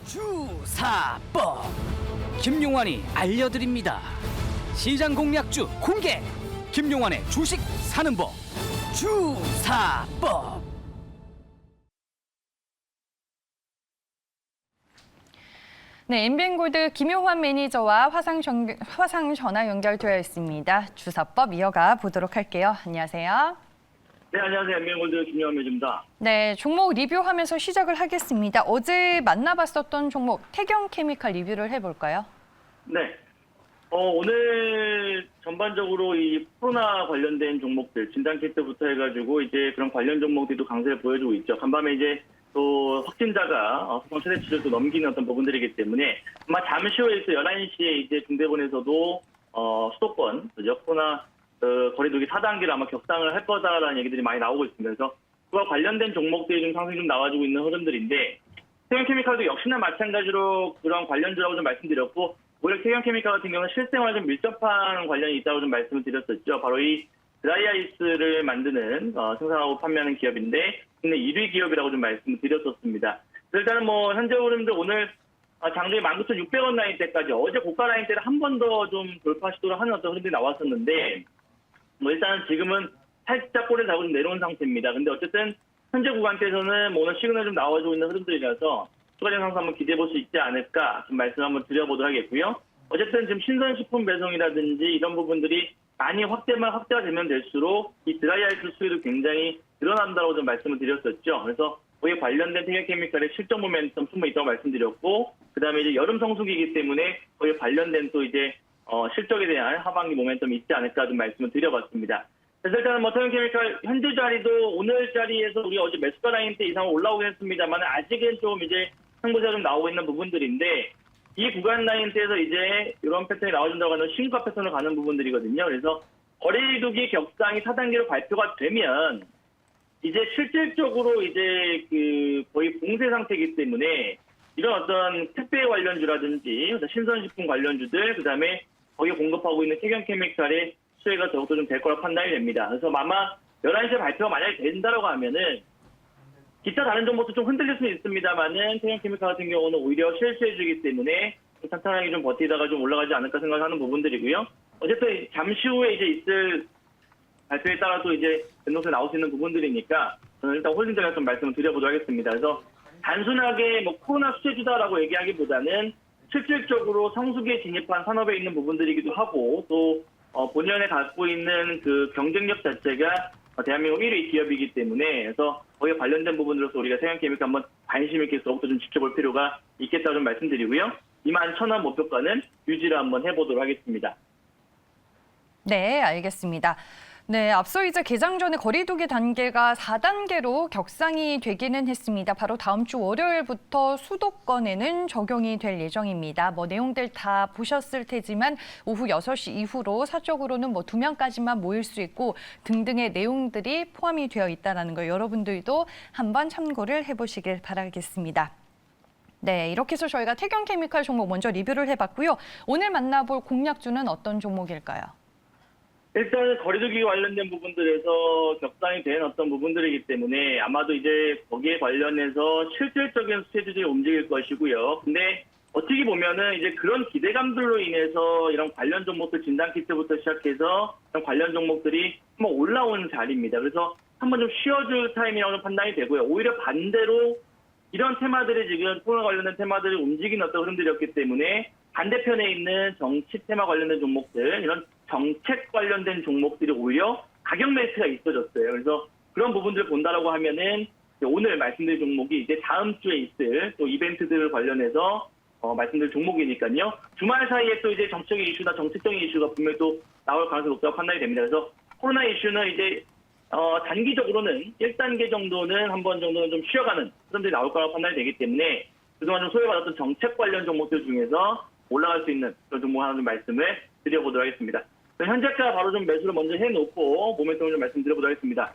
주사법 김용환이 알려드립니다. 시장 공략주 공개. 김용환의 주식 사는 법. 주사법. 네, MBN골드 김용환 매니저와 화상 전화 연결되어 있습니다. 주사법 이어가 보도록 할게요. 안녕하세요. 네, 안녕하세요. MBN골드 김용환 매니저입니다. 네, 종목 리뷰하면서 시작을 하겠습니다. 어제 만나봤었던 종목 태경케미칼 리뷰를 해볼까요? 네. 오늘 전반적으로 이 코로나 관련된 종목들, 진단키트부터 해가지고 이제 그런 관련 종목들도 강세를 보여주고 있죠. 간밤에 이제 또 확진자가 소통 최대치를 또 넘기는 어떤 부분들이기 때문에 아마 잠시 후에 11시에 이제 중대본에서도 수도권, 그죠? 코로나 거리두기 4단계를 아마 격상을 할 거다라는 얘기들이 많이 나오고 있습니다. 그래서 그와 관련된 종목들이 좀 상승이 좀 나와주고 있는 흐름들인데 태경케미칼도 역시나 마찬가지로 그런 관련주라고 좀 말씀드렸고 오히려 태경케미칼 같은 경우는 실생활 좀 밀접한 관련이 있다고 좀 말씀을 드렸었죠. 바로 이 드라이아이스를 만드는 생산하고 판매하는 기업인데 국내 1위 기업이라고 좀 말씀을 드렸었습니다. 일단은 뭐 현재 흐름들 오늘 장중에 19,600원 라인 때까지 어제 고가 라인 때를 한 번 더 좀 돌파 시도를 하는 어떤 흐름들이 나왔었는데 뭐 일단은 지금은 살짝 꼬리를 잡고 좀 내려온 상태입니다. 근데 어쨌든 현재 구간대에서는 뭐 오늘 시그널 좀 나와주고 있는 흐름들이라서 추가적인 상승 한번 기대해 볼 수 있지 않을까 좀 말씀 한번 드려보도록 하겠고요. 어쨌든 지금 신선식품 배송이라든지 이런 부분들이 많이 확대가 되면 될수록 이 드라이아이스 수요도 굉장히 늘어난다고 좀 말씀을 드렸었죠. 그래서 거기에 관련된 태경케미칼의 실적 모멘텀 충분히 있다고 말씀드렸고 그다음에 이제 여름 성수기이기 때문에 거기에 관련된 또 이제 실적에 대한 하반기 모멘텀이 있지 않을까 좀 말씀을 드려봤습니다. 그래서 일단은 뭐 태경케미칼 현재 자리도 오늘 자리에서 우리 어제 매수가 라인 때 이상 올라오긴 했습니다만 아직은 좀 이제 상부세가 좀 나오고 있는 부분들인데 이 구간 라인대에서 이제 이런 패턴이 나와준다고 하는 신가 패턴을 가는 부분들이거든요. 그래서 거래두기 격상이 4단계로 발표가 되면 이제 실질적으로 이제 거의 봉쇄 상태이기 때문에 이런 어떤 택배 관련주라든지 신선식품 관련주들 그다음에 거기에 공급하고 있는 태경케미칼의 수혜가 더욱더 좀 될 거라 판단이 됩니다. 그래서 아마 11시에 발표가 만약에 된다라고 하면은 기타 다른 종목도 좀 흔들릴 수는 있습니다만은 태경케미칼 같은 경우는 오히려 실수해주기 때문에 탄탄하게 좀 버티다가 좀 올라가지 않을까 생각하는 부분들이고요. 어쨌든 잠시 후에 이제 있을 발표에 따라 또 이제 변동성이 나올 수 있는 부분들이니까 저는 일단 홀딩 좀 말씀을 드려보도록 하겠습니다. 그래서 단순하게 뭐 코로나 수혜주다라고 얘기하기보다는 실질적으로 성수기에 진입한 산업에 있는 부분들이기도 하고 또 본연에 갖고 있는 그 경쟁력 자체가 대한민국 1위 기업이기 때문에 그래서 거기에 관련된 부분으로서 우리가 태경케미칼 한번 관심 있게 더욱더 좀 지켜볼 필요가 있겠다고 좀 말씀드리고요. 21,000원 목표가는 유지를 한번 해보도록 하겠습니다. 네, 알겠습니다. 네, 앞서 이제 개장 전에 거리두기 단계가 4단계로 격상이 되기는 했습니다. 바로 다음 주 월요일부터 수도권에는 적용이 될 예정입니다. 뭐 내용들 다 보셨을 테지만 오후 6시 이후로 사적으로는 뭐 2명까지만 모일 수 있고 등등의 내용들이 포함이 되어 있다는 거 여러분들도 한번 참고를 해보시길 바라겠습니다. 네, 이렇게 해서 저희가 태경케미칼 종목 먼저 리뷰를 해봤고요. 오늘 만나볼 공략주는 어떤 종목일까요? 일단 거리두기 관련된 부분들에서 격상이 된 어떤 부분들이기 때문에 아마도 이제 거기에 관련해서 실질적인 수혜주들이 움직일 것이고요. 근데 어떻게 보면은 이제 그런 기대감들로 인해서 이런 관련 종목들 진단키트부터 시작해서 이런 관련 종목들이 한번 올라온 자리입니다. 그래서 한번 좀 쉬어줄 타임이라고 판단이 되고요. 오히려 반대로 이런 테마들이 지금 코로나 관련된 테마들이 움직이는 어떤 흐름들이었기 때문에 반대편에 있는 정치 테마 관련된 종목들, 이런 정책 관련된 종목들이 오히려 가격 매수가 있어졌어요. 그래서 그런 부분들을 본다라고 하면은 오늘 말씀드린 종목이 이제 다음 주에 있을 또 이벤트들 관련해서 말씀드린 종목이니까요. 주말 사이에 또 이제 정치적인 이슈나 정책적인 이슈가 분명히 또 나올 가능성이 높다고 판단이 됩니다. 그래서 코로나 이슈는 이제 단기적으로는 1단계 정도는 한 번 정도는 좀 쉬어가는 흐름들이 나올 거라고 판단이 되기 때문에 그동안 좀 소외받았던 정책 관련 종목들 중에서 올라갈 수 있는 그런 종목 하나 좀 말씀을 드려보도록 하겠습니다. 현재가 바로 좀 매수를 먼저 해놓고 모멘텀을 좀 말씀드려보도록 하겠습니다.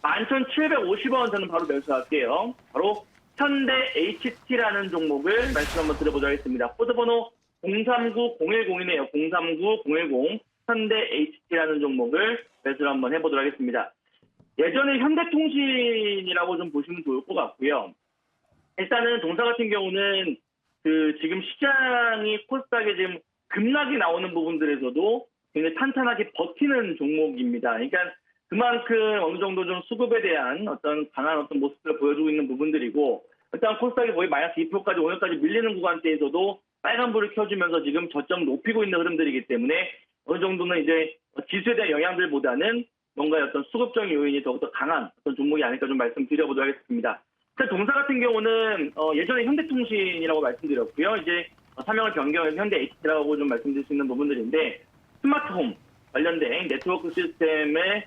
11,750원 저는 바로 매수할게요. 바로 현대 HT라는 종목을 말씀 한번 드려보도록 하겠습니다. 코드번호 039010이네요. 039010 현대 HT라는 종목을 매수를 한번 해보도록 하겠습니다. 예전에 현대통신이라고 좀 보시면 좋을 것 같고요. 일단은 동사 같은 경우는 지금 시장이 코스닥에 지금 급락이 나오는 부분들에서도 굉장히 탄탄하게 버티는 종목입니다. 그러니까 그만큼 어느 정도 좀 수급에 대한 어떤 강한 어떤 모습을 보여주고 있는 부분들이고, 일단 코스닥이 거의 마이너스 2%까지 오늘까지 밀리는 구간대에서도 빨간불을 켜주면서 지금 저점 높이고 있는 흐름들이기 때문에 어느 정도는 이제 지수에 대한 영향들보다는 뭔가 어떤 수급적인 요인이 더욱더 강한 어떤 종목이 아닐까 좀 말씀드려보도록 하겠습니다. 동사 같은 경우는 예전에 현대통신이라고 말씀드렸고요. 이제 사명을 변경해서 현대 HT라고 좀 말씀드릴 수 있는 부분들인데, 스마트홈 관련된 네트워크 시스템을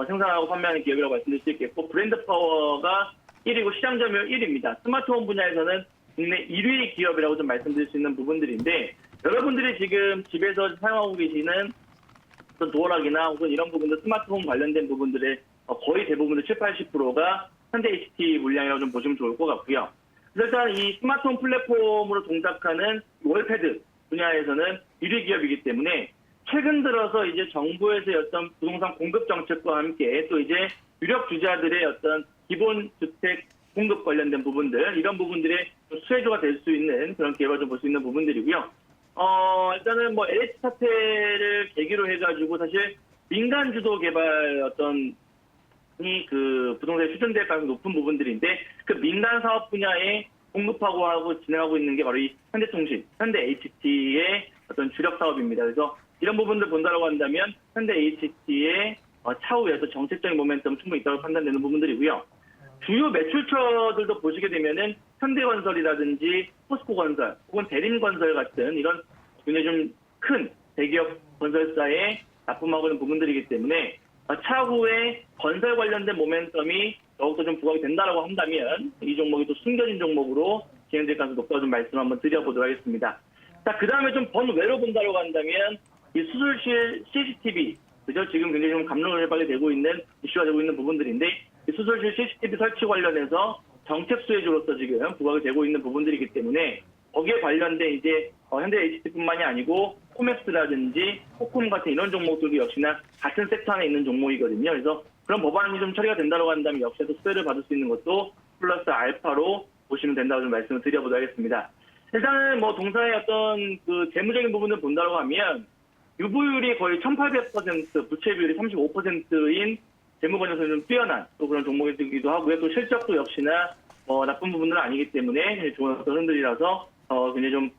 생산하고 판매하는 기업이라고 말씀드릴 수 있겠고, 브랜드 파워가 1위고 시장 점유율 1위입니다. 스마트홈 분야에서는 국내 1위 기업이라고 좀 말씀드릴 수 있는 부분들인데, 여러분들이 지금 집에서 사용하고 계시는 어떤 도어락이나 혹은 이런 부분들 스마트홈 관련된 부분들의 거의 대부분의 70-80%가 현대 HT 물량이라고 좀 보시면 좋을 것 같고요. 그래서 일단 이 스마트홈 플랫폼으로 동작하는 월패드 분야에서는 1위 기업이기 때문에 최근 들어서 이제 정부에서의 어떤 부동산 공급 정책과 함께 또 이제 유력 주자들의 어떤 기본 주택 공급 관련된 부분들, 이런 부분들의 좀 수혜주가 될 수 있는 그런 기회가 좀 볼 수 있는 부분들이고요. 일단은 뭐 LH 사태를 계기로 해가지고 사실 민간 주도 개발 어떤 부동산에 추진될 가능성이 높은 부분들인데, 그 민간 사업 분야에 공급하고 진행하고 있는 게 바로 이 현대통신, 현대 HT의 어떤 주력 사업입니다. 그래서 이런 부분들 본다라고 한다면 현대 HT의 차후에서 정책적인 모멘텀 충분히 있다고 판단되는 부분들이고요. 주요 매출처들도 보시게 되면은 현대건설이라든지 포스코건설 혹은 대림건설 같은 이런 굉장히 좀 큰 대기업 건설사에 납품하고 있는 부분들이기 때문에 차후에 건설 관련된 모멘텀이 더욱더 좀 부각이 된다라고 한다면 이 종목이 또 숨겨진 종목으로 진행될 가능성이 높다고 좀 말씀 한번 드려보도록 하겠습니다. 자, 그 다음에 좀 번외로 본다라고 한다면 이 수술실 CCTV, 그죠? 지금 굉장히 좀 감론을박이 되고 있는 이슈가 되고 있는 부분들인데, 이 수술실 CCTV 설치 관련해서 정책 수혜주로서 지금 부각이 되고 있는 부분들이기 때문에 거기에 관련된 이제 현대 HT뿐만이 아니고 코맥스라든지 코콤 같은 이런 종목들도 역시나 같은 섹터 안에 있는 종목이거든요. 그래서 그런 법안이 좀 처리가 된다고 한다면 역시나 수혜를 받을 수 있는 것도 플러스 알파로 보시면 된다고 좀 말씀을 드려보도록 하겠습니다. 일단은 뭐 동사의 어떤 재무적인 부분을 본다고 하면 유보율이 거의 1800%, 부채 비율이 35%인 재무 건전성이 좀 뛰어난 또 그런 종목이기도 하고요. 또 실적도 역시나 나쁜 부분은 아니기 때문에 좋은 어떤 흔들이라서 굉장히 좀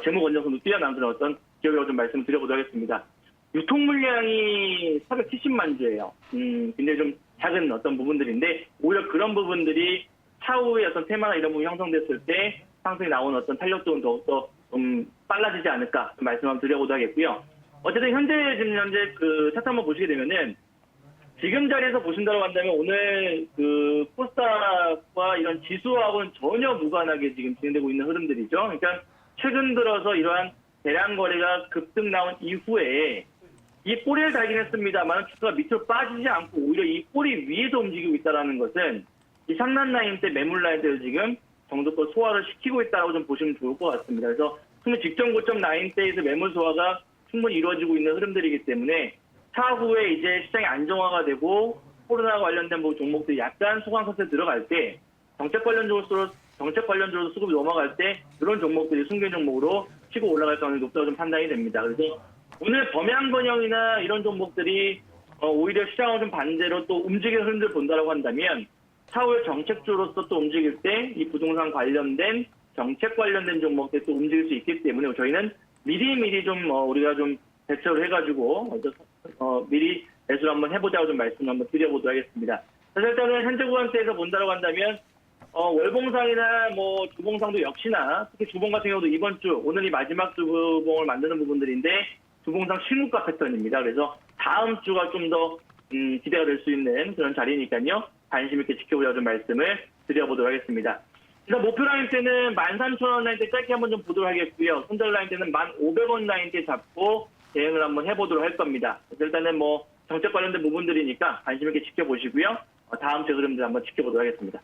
재무 건전성도 뛰어난 그런 어떤 기업이라고 좀 말씀을 드려보도록 하겠습니다. 유통 물량이 470만 주예요. 굉장히 좀 작은 어떤 부분들인데, 오히려 그런 부분들이 차후에 어떤 테마나 이런 부분이 형성됐을 때 상승이 나오는 어떤 탄력도는 더욱더 좀 빨라지지 않을까 말씀 한번 드려보도록 하겠고요. 어쨌든 현재 차트 한번 보시게 되면은 지금 자리에서 보신다고 한다면 오늘 코스닥과 이런 지수하고는 전혀 무관하게 지금 진행되고 있는 흐름들이죠. 그러니까 최근 들어서 이러한 대량 거래가 급등 나온 이후에 이 꼬리를 달긴 했습니다만 주가가 밑으로 빠지지 않고 오히려 이 꼬리 위에서 움직이고 있다는 것은 이 상단 라인대 매물 라인대를 지금 정도껏 소화를 시키고 있다고 좀 보시면 좋을 것 같습니다. 그래서 충분히 직전 고점 라인대에서 매물 소화가 충분히 이루어지고 있는 흐름들이기 때문에 차후에 이제 시장이 안정화가 되고 코로나 관련된 종목들이 약간 소강 상태에 들어갈 때 정책 관련주로 수급이 넘어갈 때 이런 종목들이 숨긴 종목으로 치고 올라갈 가능성이 높다고 좀 판단이 됩니다. 그래서 오늘 범양 번영이나 이런 종목들이 오히려 시장을 좀 반대로 또 움직이는 흐름들을 본다라고 한다면 차후에 정책주로서 또 움직일 때 이 부동산 관련된 정책 관련된 종목들이 또 움직일 수 있기 때문에 저희는 미리 좀 우리가 좀 대처를 해가지고 미리 매수를 한번 해보자고 좀 말씀을 한번 드려보도록 하겠습니다. 사실 일단은 현재 구간대에서 본다라고 한다면 월봉상이나 주봉상도 역시나 특히 주봉 같은 경우도 이번 주 오늘이 마지막 주봉을 만드는 부분들인데 주봉상 실무가 패턴입니다. 그래서 다음 주가 좀 더 기대가 될 수 있는 그런 자리니까요. 관심 있게 지켜보자고 좀 말씀을 드려보도록 하겠습니다. 일단 목표 라인 때는 13,000원 라인 때 짧게 한번 좀 보도록 하겠고요. 손절 라인 때는 1,500원 라인 때 잡고 대응을 한번 해보도록 할 겁니다. 일단은 정책 관련된 부분들이니까 관심 있게 지켜보시고요. 다음 주 흐름들 한번 지켜보도록 하겠습니다.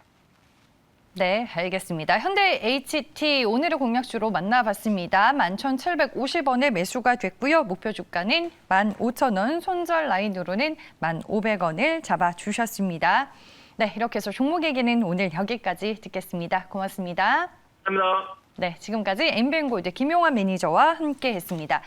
네, 알겠습니다. 현대 HT 오늘의 공략주로 만나봤습니다. 11,750원에 매수가 됐고요. 목표 주가는 15,000원, 손절 라인으로는 1,500원을 잡아주셨습니다. 네, 이렇게 해서 종목 얘기는 오늘 여기까지 듣겠습니다. 고맙습니다. 감사합니다. 네, 지금까지 MBN골드 김용환 매니저와 함께했습니다.